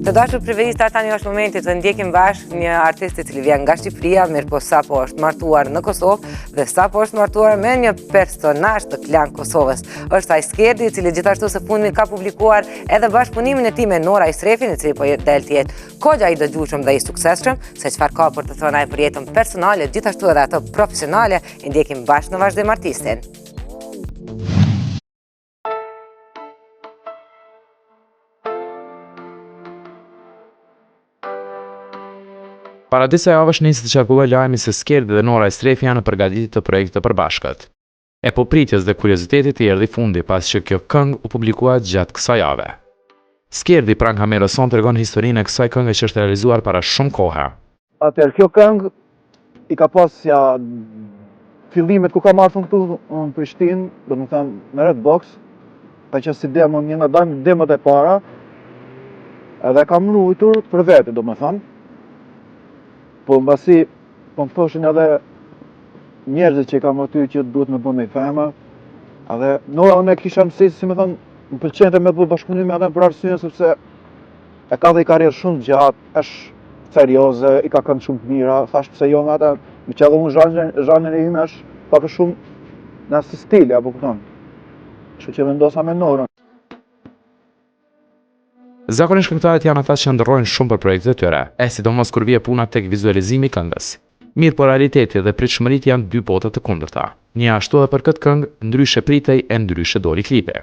Të dashur privista, tani është momenti të ndjekim bashkë një artist i cili vjen nga Shqipëria, mirë po sapo është martuar në Kosovë dhe sapo është martuar me një personazh të klan Kosovës. Është ai Skerdi, i cili gjithashtu së fundmi ka publikuar edhe bashkëpunimin e tij me Nora Isrefin, i cili po del të jetë kogja i dëgjueshëm dhe i suksesshëm, se çfarë ka për të thënë ai për jetën personale, gjithashtu edhe ato profesionale. I ndjekim bashkë në vazhdim artistin. Para disa javësh nisi të qarkulloj lajmi se Skerdi dhe Nora Isrefi janë në përgatitje të projektit të përbashkët. E po pritjes dhe kuriozitetit i erdhi fundi pas që kjo këngë u publikua gjatë kësaj jave. Skerdi pranë kamerës son tregon historinë e kësaj këngë që është realizuar para shumë kohe. Atëherë kjo këngë i ka pasja fillimet ku ka marrë këtu në Prishtinë, domethënë në Redbox, ka qenë si demo, një nga demot e para, edhe kam luajtur për vete, domethënë. Po mbasi po më thoshin edhe njerëzit që kam aty që duhet me bënë me femër, edhe Nora unë e kisha mësisë, si me thonë, më pëlqente me të bëj bashkëpunim edhe për arsye sepse e ka dhe i karrierë shumë gjatë, është serioze, i ka këngë shumë të mira, thash pse jo me ata, me që edhe unë zhanën e ime është pak a shumë në asë stili, apo këton. Kështu që vendosa me Norën. Zakonisht këngëtarët janë ata që ndërrojnë shumë për projektet e tyre, sidomos kur vije puna tek vizualizimi i këngës. Mirë, por realiteti dhe pritshmëritë janë dy bota të kundërta. Një ashtu edhe për këtë këngë, ndryshe pritej e ndryshe doli klipi.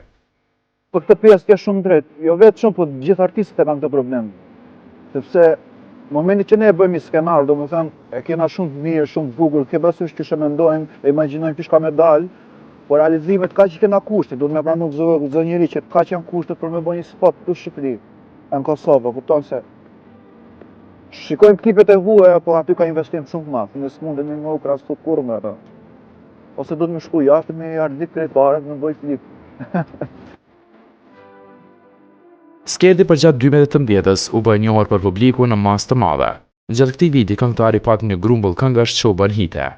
Për këtë pjesë ke shumë drejt, jo vetë shumë, po gjithë artistët e kanë këtë problem. Sepse momenti që ne e bëjmë i skenar, domethënë, e kena shumë të mirë, shumë të bukur, ke parasysh që mendojmë, e imagjinojmë kush ka me dalë, por realizimet ka që kena kushte, duhet me pranu çdo njeri që ka që janë kushtet për me bëj një spot në Shqipëri. Në Kosovë, kupton se shikojmë klipet e huaja, po aty ka investim shumë të madh, ne s'mundemi me u krahasu kurrë me ata. Ose duhet me shku jashtë me ardhit krejtare me bëj klip. Skerdi përgjatë 2018-s u bë i njohur për publiku në masë të madhe. Gjatë këtij viti këngëtari pati një grumbull këngësh që u bën hite.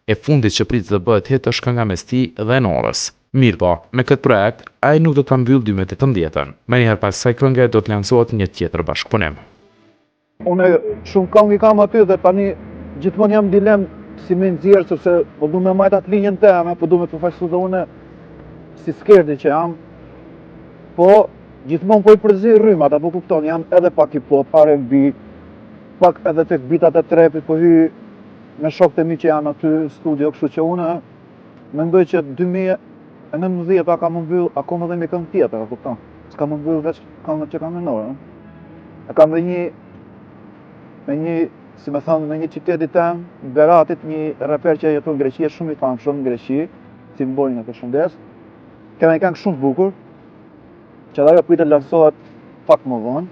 E fundit që pritet të bëhet hit është kënga mes tij dhe Norës. Mirë po, me këtë projekt, ai nuk do ta mbyll 2018-ën. Më njëherë pas kësaj këngë do të lancohet një tjetër bashkëpunim. Unë shumë këngë kam aty dhe tani gjithmonë jam dilem si me nxjerr, sepse po du me majt atë linjën teme, po du me të përfaqësu dhe une si Skerdi që jam, po gjithmonë po i përzi rrymat, apo kupton, jam edhe pak hip hop, R&B, pak edhe tek bitat e trapit, po hy me shokët e mi që janë aty në studio, kështu që une mendoj që 2019 ka më mbyll akoma dhe me këngë tjetër, apo kupton. S'ka më mbyll veç këngët që kam me Norën. E kam dhe si me thonë, në një qytetit tem, Beratit, një raper që jeton në Greqi, shumë i famshëm në Greqi, si më bojnë e të shëndes. Kena një këngë shumë të bukur, që dhe ajo pritet lansohet pak më vonë.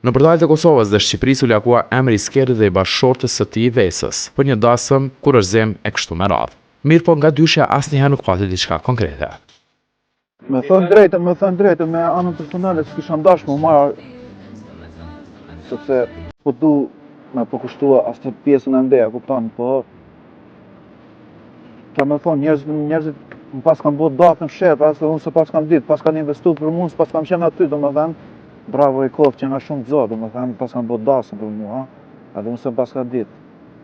Në përdalit e Kosovës dhe Shqipërisë u lakua emri i Skerdit dhe i bashkëshortës së tij Vesës, për një dasëm kur është zem e kështu me radhë. Mirë po nga dyshja asnjëherë nuk pati diçka konkrete. Me thënë drejtën, me anën personale s'kisha ndash më marr, sepse po du me përkushtua as të pjesën e ndeja, kupton, po ka me thonë njerëzit më pas kanë bërë datë në fshet, as unë se pas kam ditë, pas kanë investu për mua, pas kam qenë aty, domethënë, bravo i koftë që nga shumë të zotë, domethënë, pas kanë bërë dasën për mua, edhe unë se pas kam ditë,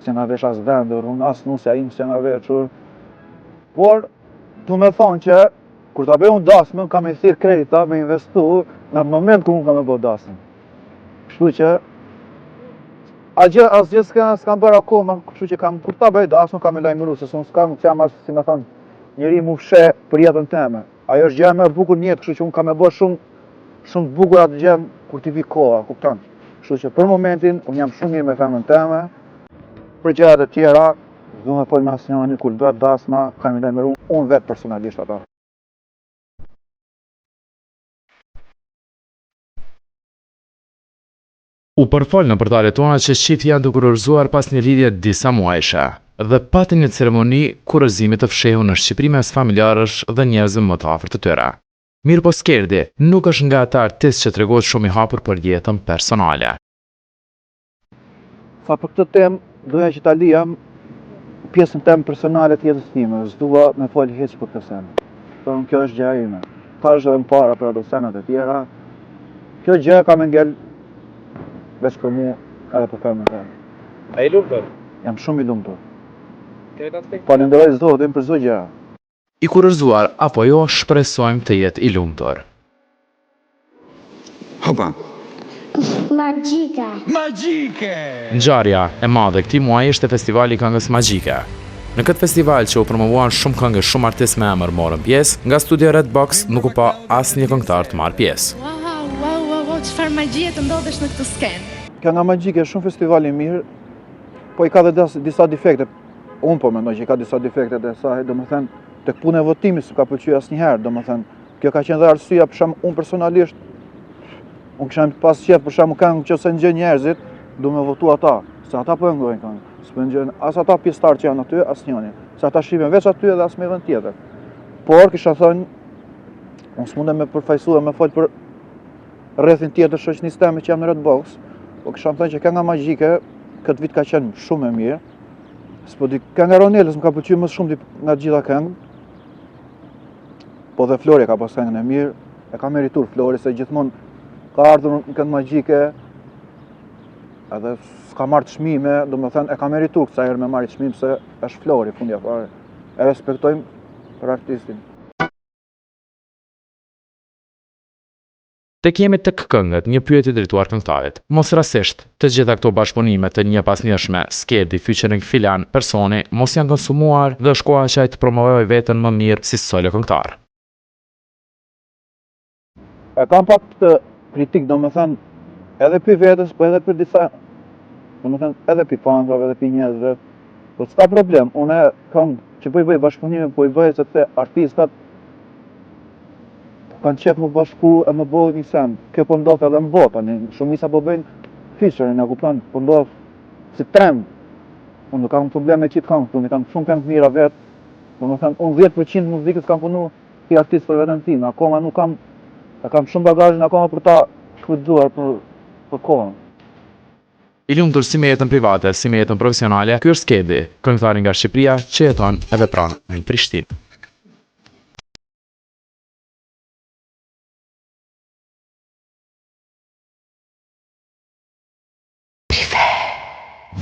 se nga vesh as vendër, unë as nusja im se nga veshur. Por, du me thonë që, kur ta bëj unë dasmën, kam e thirë kredita me investu në moment ku unë kam e bërë dasmën. Kështu që, asgjë s'kam bërë akoma, kështu që kur ta bëj dasmën, kam e lajmëru, se unë s'kam që jam as, si me thonë, njeri mu fshe për jetën teme. Ajo është gjë më e bukur në jetë, kështu që unë kam e bërë shumë bukur atë gjë kur t'i vi koha, kupton. Kështu që për momentin, unë jam shumë mirë me femrën teme, për gjërat e tjera, du me folë me asnjëri kur bëhet dasma, kam i lajmëruar unë vetë personalisht ata. U përfol në portalet tona që shqiptë janë duke kurorzuar pas një lidhje disa muajshe dhe patën një ceremoni kurorëzimi të fshehur në Shqipëri mes familjarësh dhe njerëzve më të afërt të tyre. Mirë po Skerdi nuk është nga ata artistë që tregohet shumë i hapur për jetën personale. Sa për këtë temë, doja që ta liam pjesën temë personale të jetës time, s'dua me folë hiç për këtë senë. Por kjo është gjëja ime. Thash edhe më para për ato senat e tjera. Kjo gjë ka më ngel veç për mu edhe për femrën time. A i lumtur? Jam shumë i lumtur. Falenderoj Zotin për çdo gjë. I kurorzuar apo jo, shpresojmë të jetë i lumtur. Hopa. Magjike! Ngjarja e madhe këtij muaji ishte festivali i këngës magjike. Në këtë festival që u promovuan shumë këngë, shumë artistë me emër morën pjesë, nga studio Red Box nuk u pa asnjë këngëtar të marrë pjesë. Wow, çfarë magjie të ndodhesh në këtë skenë? Kënga magjike është shumë festival i mirë, po i ka dhe disa defekte. Unë po mendoj që i ka disa defekte dhe sa, domethënë, tek puna e votimit s'ka pëlqyer asnjëherë, domethënë, kjo ka qenë dhe arsyeja për shkak unë personalisht unë kisha pas qef për shkak këngë që se ngjën njerëzit, du me votu ata, se ata po e ngojnë këngë. S'po ngjën as ata pjesëtar që janë aty, asnjëri. Se ata shihen veç aty edhe as me vend tjetër. Por kisha thënë, unë s'mundem me përfaqësua me fol për rrethin tjetër shoqënisë time që jam në Red Box, po kisha thënë që kënga magjike këtë vit ka qenë shumë e mirë. S'po di, kënga Ronelës më ka pëlqyer më shumë nga gjitha këngët. Po dhe Flori ka pas këngën e mirë, e ka meritur Flori se gjithmonë ka ardhur në këngë magjike, edhe s'ka marrë çmime, domethënë e ka meritur kësaj herë me marrë çmim se është Flori fundja fare. E respektojmë për artistin. Tek jemi tek këngët, një pyetje drejtuar këngëtarit. Mos rastësisht, të gjitha këto bashkëpunime të një pas njëshme, Skerdi, featuring Filan, Personi, mos janë konsumuar dhe është koha që ai të promovojë veten më mirë si solo këngëtar. E kam pak të kritik, domethënë, edhe për vetës, po edhe për disa, domethënë, edhe për fansave, edhe për njerëzve, po s'ka problem, unë kam që po i bëj bashkëpunime, po i bëj se të artistat kanë qef më bashku e më bëjë një sen. Kjo po ndodh edhe në botë, shumica po bëjnë featuring, e kupton, po ndodh si trend. Unë nuk kam problem me qitë këngë, unë kam shumë këngë mira vetë, domethënë, unë 10% muzikës kam punu si artist për veten time, akoma nuk kam, e kam shumë bagazhin akoma për ta shfrytzuar për kohën. I lumtur si me jetën private, si me jetën profesionale, ky është Skerdi, këngëtari nga Shqipëria që jeton e vepron në Prishtinë.